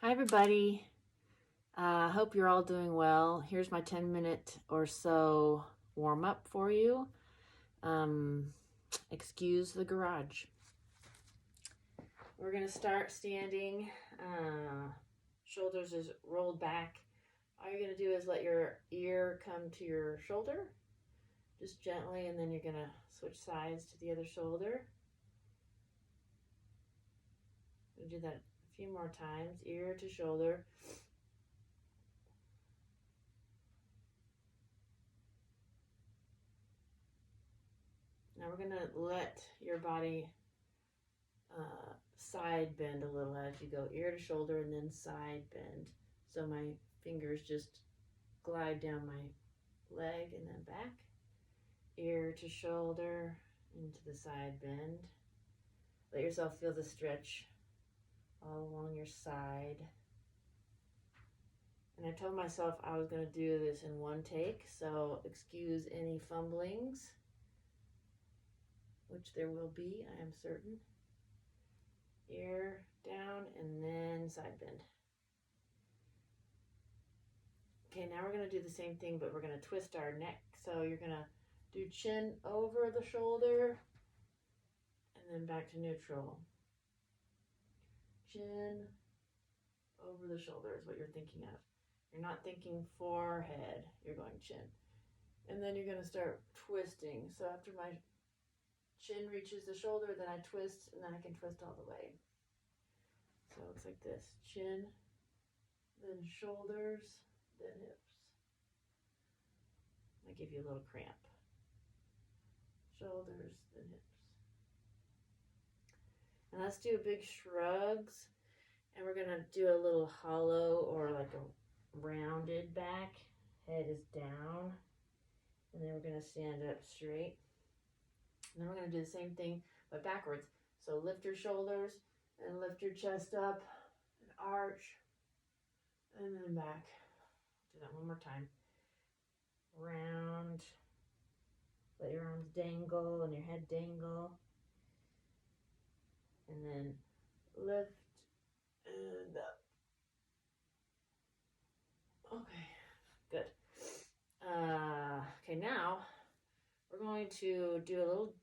Hi everybody. Hope you're all doing well. Here's my 10-minute or so warm-up for you. Excuse the garage. We're going to start standing. Shoulders is rolled back. All you're going to do is let your ear come to your shoulder, just gently, and then you're going to switch sides to the other shoulder. We'll do that a few more times, ear to shoulder. Now we're going to let your body side bend a little as you go, ear to shoulder and then side bend. So my fingers just glide down my leg and then back, ear to shoulder into the side bend. Let yourself feel the stretch all along your side. And I told myself I was going to do this in one take, so excuse any fumblings, which there will be, I am certain. Ear down and then side bend. Okay, now we're going to do the same thing, but we're going to twist our neck. So you're going to do chin over the shoulder and then back to neutral. Chin over the shoulder is what you're thinking of. You're not thinking forehead, you're going chin. And then you're going to start twisting. So after my chin reaches the shoulder, then I twist, and then I can twist all the way. So it looks like this. Chin, then shoulders, then hips. I give you a little cramp. Shoulders, then hips. And let's do big shrugs. And we're going to do a little hollow or like a rounded back. Head is down. And then we're going to stand up straight. And then we're going to do the same thing, but backwards. So lift your shoulders and lift your chest up and arch and then back. Do that one more time. Round. Let your arms dangle and your head dangle. And then lift and up. Okay, good. Okay, now we're going to do a little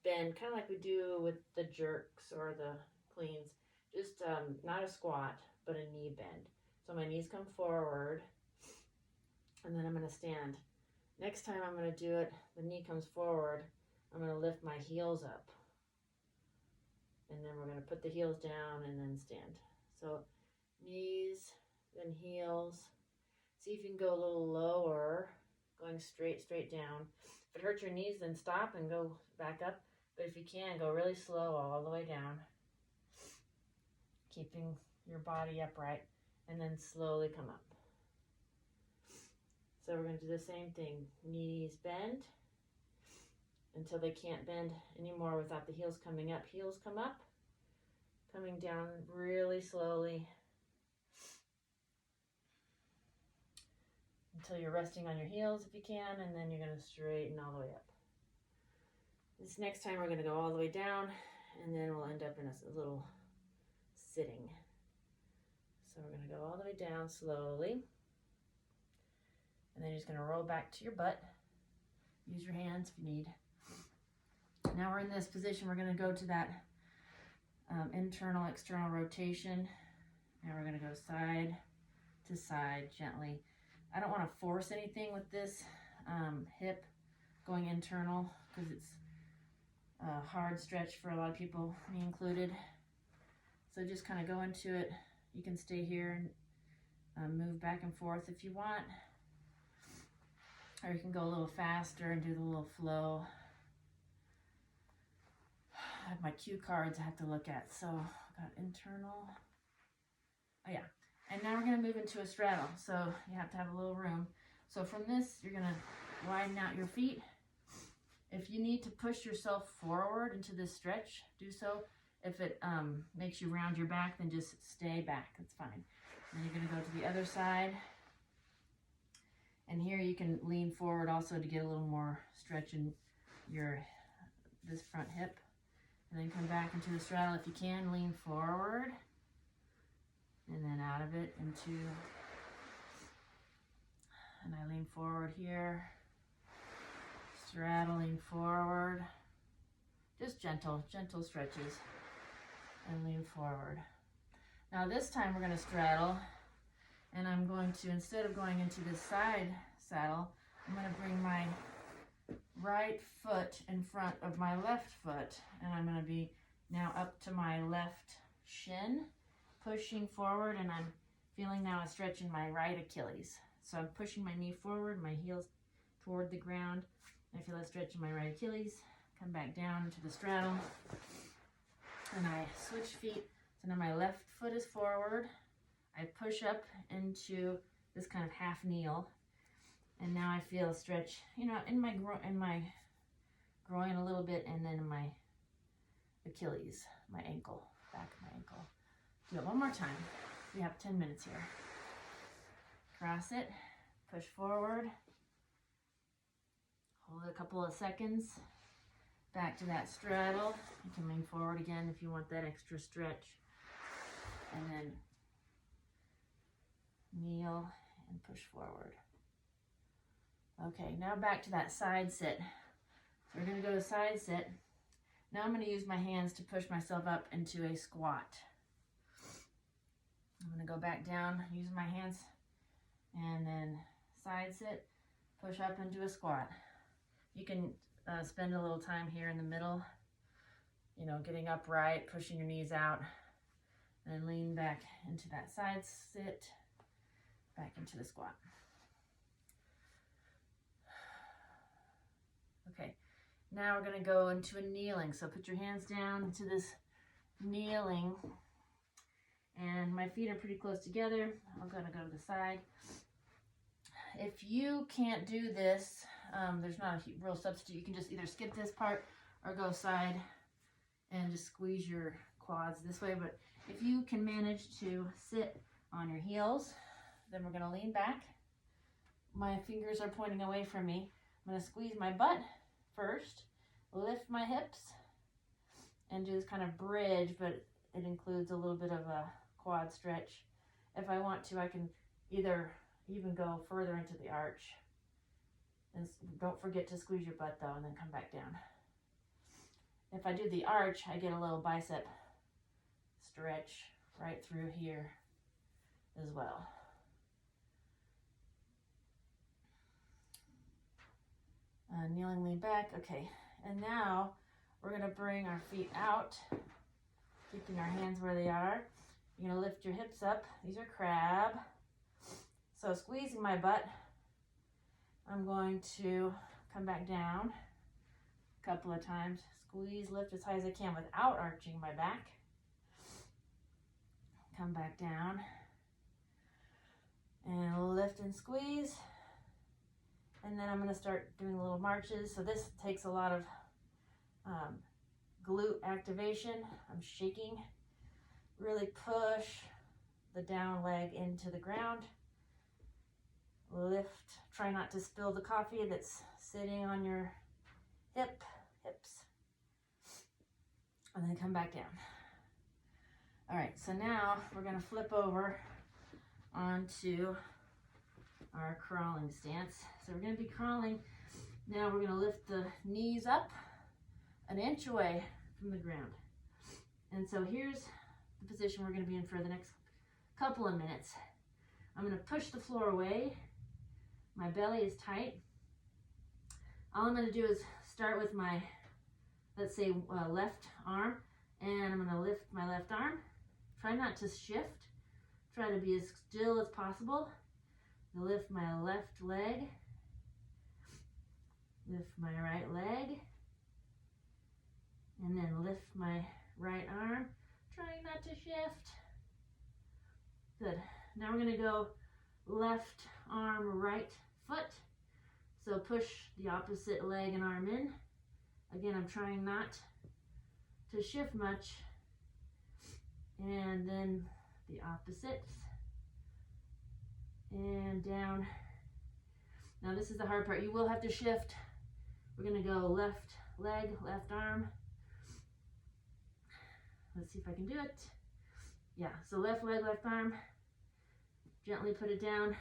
bend, kind of like we do with the jerks or the cleans. Just not a squat, but a knee bend. So my knees come forward, and then I'm going to stand. Next time I'm going to do it, the knee comes forward. I'm going to lift my heels up. And then we're going to put the heels down and then stand. So knees, then heels. See if you can go a little lower, going straight down. If it hurts your knees, then stop and go back up. But if you can, go really slow all the way down, keeping your body upright, and then slowly come up. So we're going to do the same thing. Knees bend until they can't bend anymore without the heels coming up. Heels come up, coming down really slowly until you're resting on your heels if you can, and then you're going to straighten all the way up. This next time we're going to go all the way down, and then we'll end up in a little sitting. So we're going to go all the way down slowly, and then you're just going to roll back to your butt. Use your hands if you need. Now we're in this position. We're going to go to that internal, external rotation, and we're going to go side to side gently. I don't want to force anything with this hip going internal because it's a hard stretch for a lot of people, me included. So just kind of go into it. You can stay here and move back and forth if you want, or you can go a little faster and do the little flow. I have my cue cards I have to look at. So I got internal. Oh yeah. And now we're going to move into a straddle. So you have to have a little room. So from this, you're going to widen out your feet. If you need to push yourself forward into this stretch, do so. If it makes you round your back, then just stay back. That's fine. And you're going to go to the other side. And here you can lean forward also to get a little more stretch in this front hip. And then come back into the straddle if you can. Lean forward. And then out. of it into, and I lean forward here, straddling forward, just gentle stretches, and lean forward. Now this time we're going to straddle, and I'm going to, instead of going into this side saddle, I'm going to bring my right foot in front of my left foot, and I'm going to be now up to my left shin, pushing forward, and I'm feeling now a stretch in my right Achilles. So I'm pushing my knee forward, my heels toward the ground. I feel a stretch in my right Achilles. Come back down to the straddle, and I switch feet. So now my left foot is forward. I push up into this kind of half kneel, and now I feel a stretch, you know, in my groin a little bit, and then in my Achilles, my ankle, back of my ankle. Do it one more time. We have 10 minutes here. Cross it, push forward, hold it a couple of seconds, back to that straddle. You can lean forward again if you want that extra stretch, and then kneel and push forward. Okay, now back to that side sit. So we're going to go to side sit. Now I'm going to use my hands to push myself up into a squat. I'm going to go back down, use my hands, and then side sit, push up into a squat. You can spend a little time here in the middle, you know, getting upright, pushing your knees out, and lean back into that side sit, back into the squat. Okay, now we're going to go into a kneeling. So put your hands down into this kneeling, and my feet are pretty close together. I'm going to go to the side. If you can't do this, there's not a real substitute. You can just either skip this part or go side and just squeeze your quads this way. But if you can manage to sit on your heels, then we're going to lean back. My fingers are pointing away from me. I'm going to squeeze my butt first, lift my hips, and do this kind of bridge, but it includes a little bit of a quad stretch. If I want to, I can either even go further into the arch. And don't forget to squeeze your butt though, and then come back down. If I do the arch, I get a little bicep stretch right through here as well. Kneeling, lean back. Okay, and now we're going to bring our feet out, keeping our hands where they are. You're going to lift your hips up. These are crab. So squeezing my butt, I'm going to come back down a couple of times. Squeeze, lift as high as I can without arching my back. Come back down and lift and squeeze. And then I'm going to start doing little marches. So this takes a lot of glute activation. I'm shaking. Really push the down leg into the ground. Lift. Try not to spill the coffee that's sitting on your hips. And then come back down. All right, so now we're going to flip over onto our crawling stance. So we're going to be crawling. Now we're going to lift the knees up an inch away from the ground. And so here's the position we're going to be in for the next couple of minutes. I'm going to push the floor away. My belly is tight. All I'm going to do is start with my, let's say, left arm, and I'm going to lift my left arm. Try not to shift. Try to be as still as possible. Lift my left leg, lift my right leg, and then lift my right arm, trying not to shift. Good. Now we're going to go left arm, right foot. So push the opposite leg and arm in. Again, I'm trying not to shift much. And then the opposites. And down. Now this is the hard part. You will have to shift. We're going to go left leg, left arm. Let's see if I can do it. Yeah, so left leg, left arm. Gently put it down,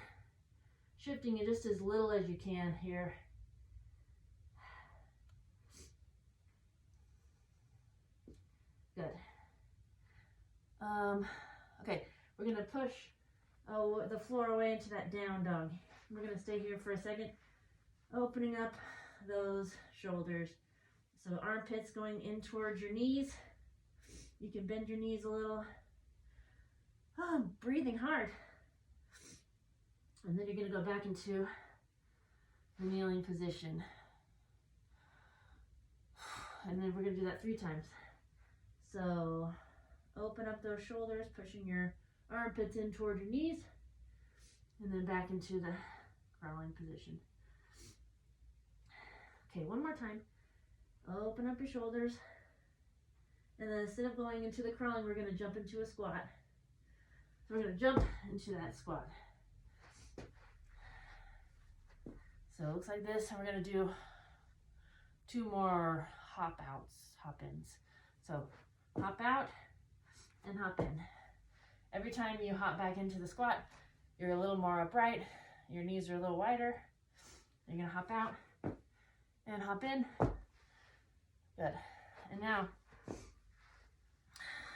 shifting it just as little as you can here. Good. Okay, we're gonna push the floor away into that down dog. We're gonna stay here for a second, opening up those shoulders. So armpits going in towards your knees. You can bend your knees a little. Oh, I'm breathing hard. And then you're gonna go back into the kneeling position. And then we're gonna do that 3 times. So open up those shoulders, pushing your armpits in toward your knees, and then back into the crawling position. Okay, one more time. Open up your shoulders, and then instead of going into the crawling, we're gonna jump into a squat. So we're gonna jump into that squat. So it looks like this, and we're gonna do 2 more hop ins. So hop out and hop in. Every time you hop back into the squat, you're a little more upright, your knees are a little wider. You're gonna hop out and hop in. Good. And now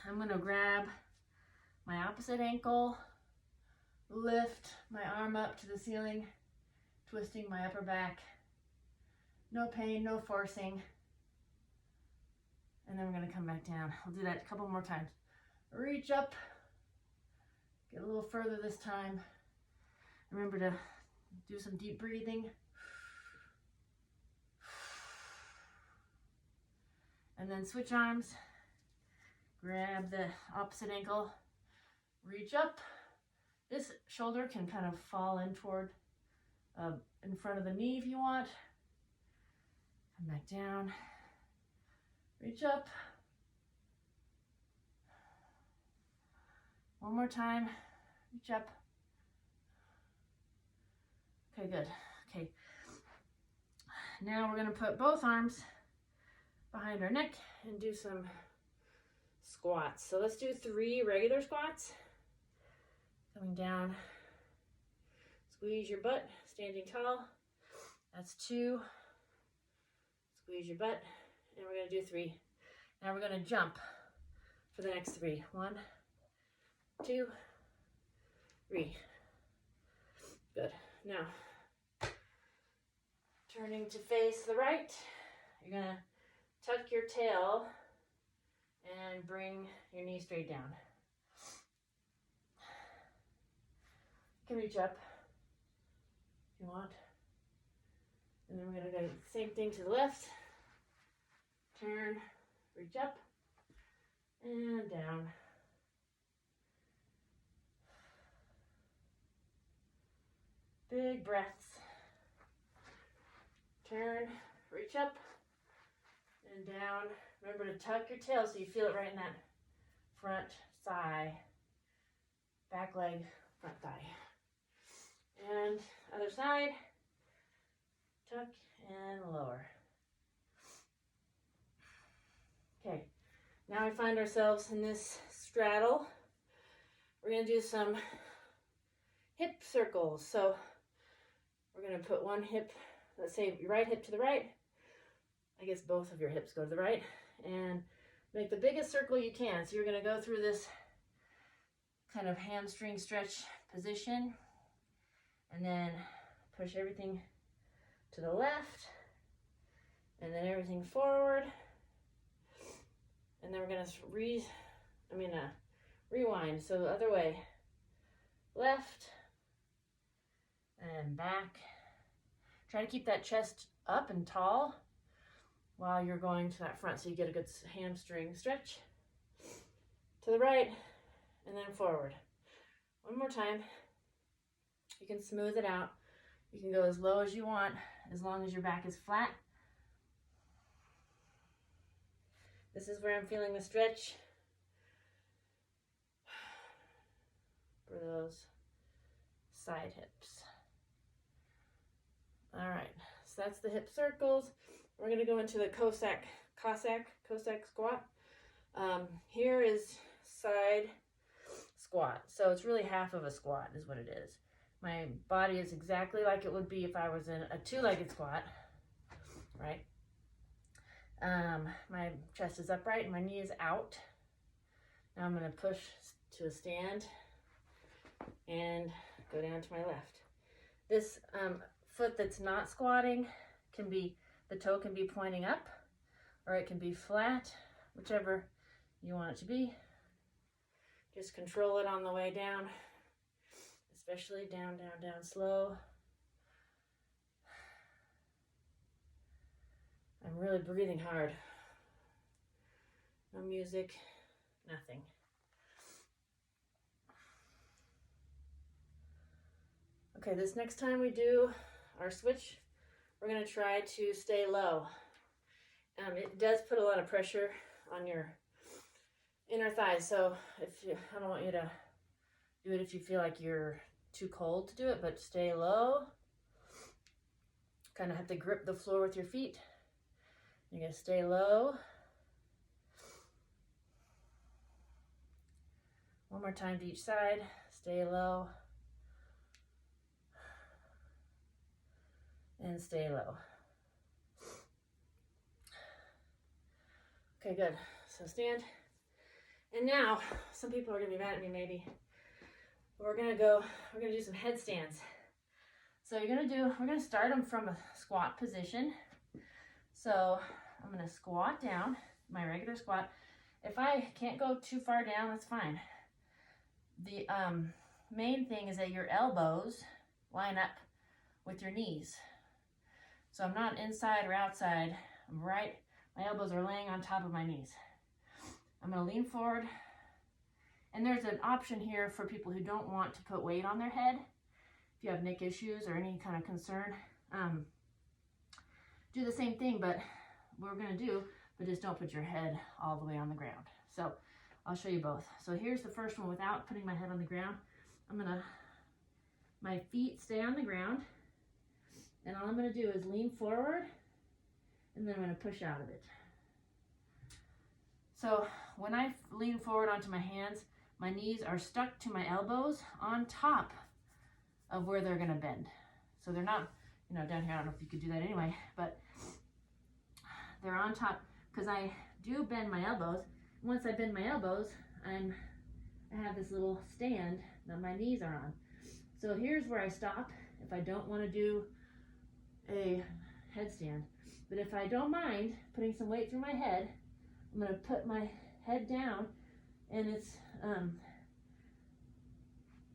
I'm gonna grab my opposite ankle, lift my arm up to the ceiling, twisting my upper back. No pain, no forcing. And then we're gonna come back down. I'll do that a couple more times. Reach up, get a little further this time. Remember to do some deep breathing. And then switch arms, grab the opposite ankle, reach up. This shoulder can kind of fall in toward, in front of the knee if you want. Come back down, reach up. One more time, reach up. Okay, good. Okay. Now we're gonna put both arms behind our neck and do some squats. So let's do 3 regular squats. Coming down, squeeze your butt, standing tall. That's 2. Squeeze your butt, and we're gonna do 3. Now we're gonna jump for the next 3. 1, 2, 3. Good. Now, turning to face the right, you're gonna tuck your tail and bring your knee straight down. You can reach up if you want. And then we're gonna do the same thing to the left. Turn, reach up, and down. Big breaths. Turn, reach up, and down. Remember to tuck your tail so you feel it right in that front thigh, back leg, front thigh. And other side, tuck and lower. Okay, now we find ourselves in this straddle. We're gonna do some hip circles. So we're gonna put one hip, let's say your right hip to the right. I guess both of your hips go to the right, and make the biggest circle you can. So you're gonna go through this kind of hamstring stretch position, and then push everything to the left, and then everything forward. And then we're gonna rewind. So the other way, left and back. Try to keep that chest up and tall while you're going to that front so you get a good hamstring stretch. To the right, and then forward. One more time. You can smooth it out. You can go as low as you want, as long as your back is flat. This is where I'm feeling the stretch for those side hips. All right, so that's the hip circles. We're gonna go into the Cossack squat. Here is side squat. So it's really half of a squat is what it is. My body is exactly like it would be if I was in a two-legged squat, right? My chest is upright and my knee is out. Now I'm going to push to a stand and go down to my left. This foot that's not squatting can be, the toe can be pointing up or it can be flat, whichever you want it to be. Just control it on the way down, especially down, down, down, slow. I'm really breathing hard. No music, nothing. Okay, this next time we do our switch, we're going to try to stay low. It does put a lot of pressure on your inner thighs, so I don't want you to do it if you feel like you're too cold to do it, but stay low. Kind of have to grip the floor with your feet. You're going to stay low. One more time to each side. Stay low. And stay low. Okay, good. So stand. And now, some people are going to be mad at me maybe. But we're going to do some headstands. So we're going to start them from a squat position. So I'm going to squat down, my regular squat. If I can't go too far down, that's fine. The main thing is that your elbows line up with your knees. So I'm not inside or outside. I'm right, my elbows are laying on top of my knees. I'm going to lean forward. And there's an option here for people who don't want to put weight on their head. If you have neck issues or any kind of concern, do the same thing, but we're going to do, but just don't put your head all the way on the ground. So I'll show you both. So here's the first one without putting my head on the ground. My feet stay on the ground, and all I'm going to do is lean forward, and then I'm going to push out of it. So when I lean forward onto my hands, my knees are stuck to my elbows on top of where they're going to bend. So they're not, down here, I don't know if you could do that anyway, but they're on top because I do bend my elbows. Once I bend my elbows, I have this little stand that my knees are on. So here's where I stop if I don't want to do a headstand. But if I don't mind putting some weight through my head, I'm going to put my head down, and it's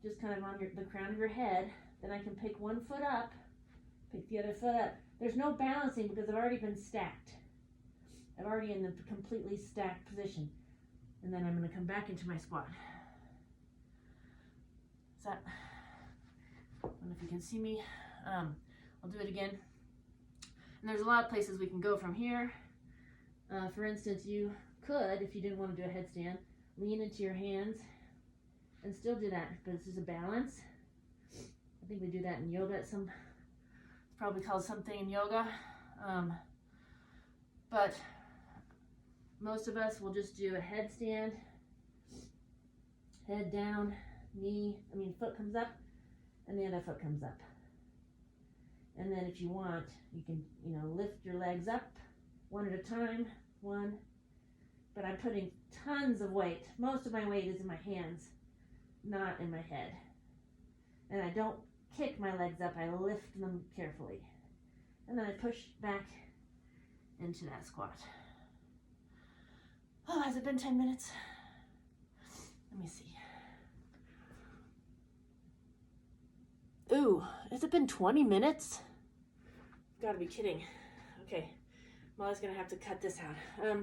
just kind of on the crown of your head. Then I can pick one foot up, pick the other foot up. There's no balancing because I've already been stacked. I'm already in the completely stacked position. And then I'm going to come back into my squat. Is that, I don't know if you can see me. I'll do it again. And there's a lot of places we can go from here. For instance, you could, if you didn't want to do a headstand, lean into your hands and still do that, but it's just a balance. I think we do that in yoga. It's probably called something in yoga. But most of us will just do a headstand, head down, foot comes up, and the other foot comes up. And then if you want, you can, lift your legs up one at a time, one. But I'm putting tons of weight. Most of my weight is in my hands, not in my head. And I don't kick my legs up, I lift them carefully. And then I push back into that squat. Oh, has it been 10 minutes? Let me see. Ooh, has it been 20 minutes? You've got to be kidding. Okay, Molly's gonna have to cut this out.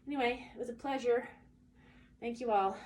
Anyway, it was a pleasure. Thank you all.